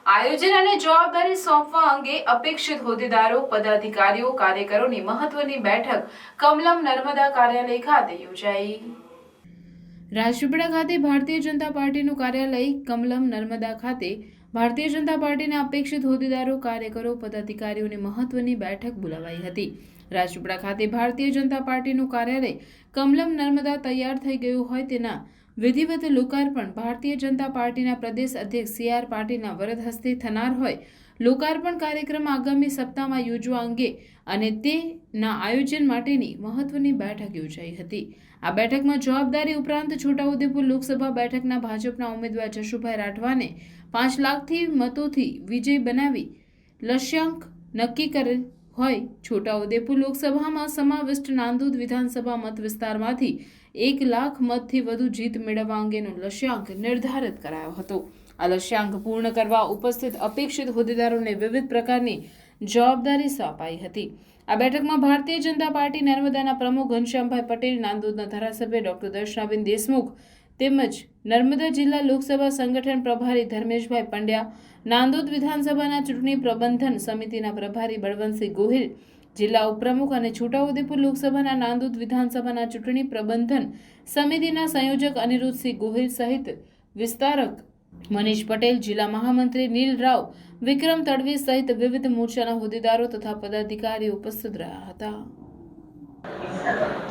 આયોજન અને જવાબદારી સોંપવા અંગે અપેક્ષિત હોદ્દેદારો, પદાધિકારીઓ, કાર્યકરોની મહત્વની બેઠક કમલમ નર્મદા કાર્યાલય ખાતે યોજાઈ। રાજપીપળા ખાતે ભારતીય જનતા પાર્ટીનું કાર્યાલય કમલમ નર્મદા ખાતે ભારતીય જનતા પાર્ટીના અપેક્ષિત હોદ્દેદારો, કાર્યકરો, પદાધિકારીઓની મહત્વની બેઠક બોલાવાઈ હતી। રાજપીપળા ખાતે ભારતીય જનતા પાર્ટીનું કાર્યાલય કમલમ નર્મદા તૈયાર થઈ ગયું હોય તેના વિધિવત લોકાર્પણ ભારતીય જનતા પાર્ટીના પ્રદેશ અધ્યક્ષ CR પાટીલના વરદ હસ્તે થનાર હોય। લોકાર્પણ કાર્યક્રમ આગામી સપ્તાહમાં યોજવા અંગે અને તેના આયોજન માટેની મહત્વની બેઠક યોજાઈ હતી। આ બેઠકમાં જવાબદારી ઉપરાંત છોટાઉદેપુર લોકસભા બેઠકના ભાજપના ઉમેદવાર જશુભાઈ રાઠવાને 5 લાખથી મતોથી વિજય બનાવી લક્ષ્યાંક નક્કી કરેલ હોય। છોટાઉદેપુર લોકસભામાં સમાવિષ્ટ નાંદોદ વિધાનસભા મત વિસ્તારમાંથી 1 લાખ મતથી વધુ જીત મેળવવા અંગેનો લક્ષ્યાંક નિર્ધારિત કરાયો હતો। આ લક્ષ્યાંક પૂર્ણ કરવા ઉપસ્થિત અપેક્ષિત હોદ્દેદારોને વિવિધ પ્રકારની જવાબદારી સોંપાઈ હતી। આ બેઠકમાં ભારતીય જનતા પાર્ટી નર્મદાના પ્રમુખ ઘનશ્યામભાઈ પટેલ, નાંદોદના ધારાસભ્ય ડોક્ટર દર્શનાબેન દેશમુખ તેમજ નર્મદા જિલ્લા લોકસભા સંગઠન પ્રભારી ધર્મેશભાઈ પંડ્યા, નાંદોદ વિધાનસભાના ચૂંટણી પ્રબંધન સમિતિના પ્રભારી બળવંતસિંહ ગોહિલ, જિલ્લા ઉપપ્રમુખ અને છોટાઉદેપુર લોકસભાના નાંદોદ વિધાનસભાના ચૂંટણી પ્રબંધન સમિતિના સંયોજક અનિરુદ્ધસિંહ ગોહિલ સહિત વિસ્તારક મનીષ પટેલ, જિલ્લા મહામંત્રી નીલ રાવ, વિક્રમ તડવી સહિત વિવિધ મોરચાના હોદ્દેદારો તથા પદાધિકારીઓ ઉપસ્થિત રહ્યા હતા।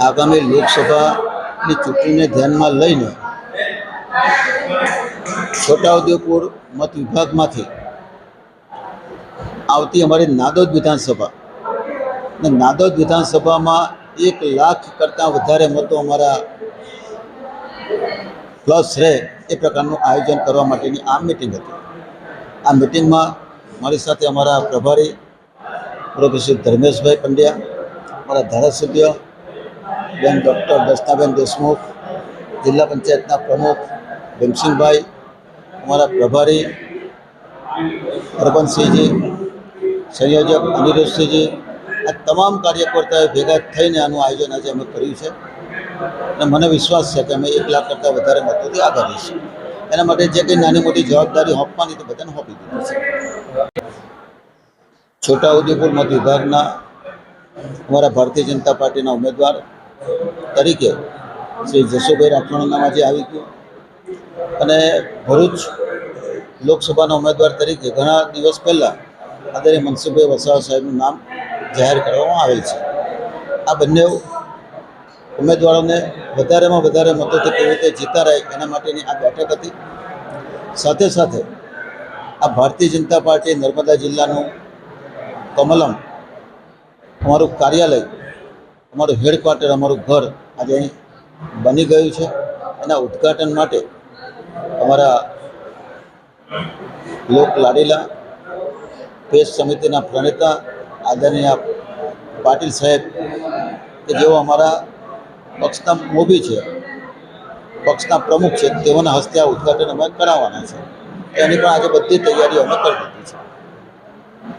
આગામી લોકસભાની ચૂંટણીને ધ્યાનમાં લઈને છોટાઉદેપુર મત વિભાગમાંથી આવતી અમારી નાંદોદ વિધાનસભા અને નાંદોદ વિધાનસભામાં 1 લાખ કરતાં વધારે મતો અમારા પ્લસ રહે એ પ્રકારનું આયોજન કરવા માટેની આ મિટિંગ હતી। આ મિટિંગમાં મારી સાથે અમારા પ્રભારી પ્રોફેસર ધર્મેશભાઈ પંડ્યા, અમારા ધારાસભ્ય બેન ડૉક્ટર દર્શનાબેન દેશમુખ, જિલ્લા પંચાયતના પ્રમુખ ભીમસિંહભાઈ, અમારા પ્રભારી હરબંતસિંહજી, સંયોજક અનિરુદ્ધસિંહજી, આ તમામ કાર્યકર્તાઓએ ભેગા થઈને આનું આયોજન આજે અમે કર્યું છે અને મને વિશ્વાસ છે કે અમે 1 લાખ કરતાં વધારે મતોથી આગળ રહીશું। એના માટે જે કંઈ નાની મોટી જવાબદારી સોંપવાની તો બધાને સોંપી દીધી છે। છોટાઉદેપુર મત વિભાગના અમારા ભારતીય જનતા પાર્ટીના ઉમેદવાર તરીકે શ્રી જશુભાઈ રાઠવાનું નામ આજે આવી ગયું અને ભરૂચ લોકસભાના ઉમેદવાર તરીકે ઘણા દિવસ પહેલાં આદરણીય મનસુખભાઈ વસાવા સાહેબનું નામ જાહેર કરવામાં આવેલ છે। આ બંને ઉમેદવારોને વધારેમાં વધારે મતોથી કેવી રીતે જીતારાય એના માટેની આ બેઠક હતી। સાથે સાથે આ ભારતીય જનતા પાર્ટી નર્મદા જિલ્લાનું કમલમ અમારું કાર્યાલય, અમારું હેડક્વાર્ટર, અમારું ઘર આજે અહીં બની ગયું છે। એના ઉદ્ઘાટન માટે અમારા લોક લાડીલા પેશ સમિતિના પ્રણેતા આદરણીય પાટીલ સાહેબ કે જેઓ અમારા પક્ષના મોભી છે, પક્ષના પ્રમુખ છે, તેઓના હસ્તે આ ઉદ્ઘાટન અમે કરાવવાના છે। એની પણ આજે બધી તૈયારીઓ અમે કરી દીધી છે।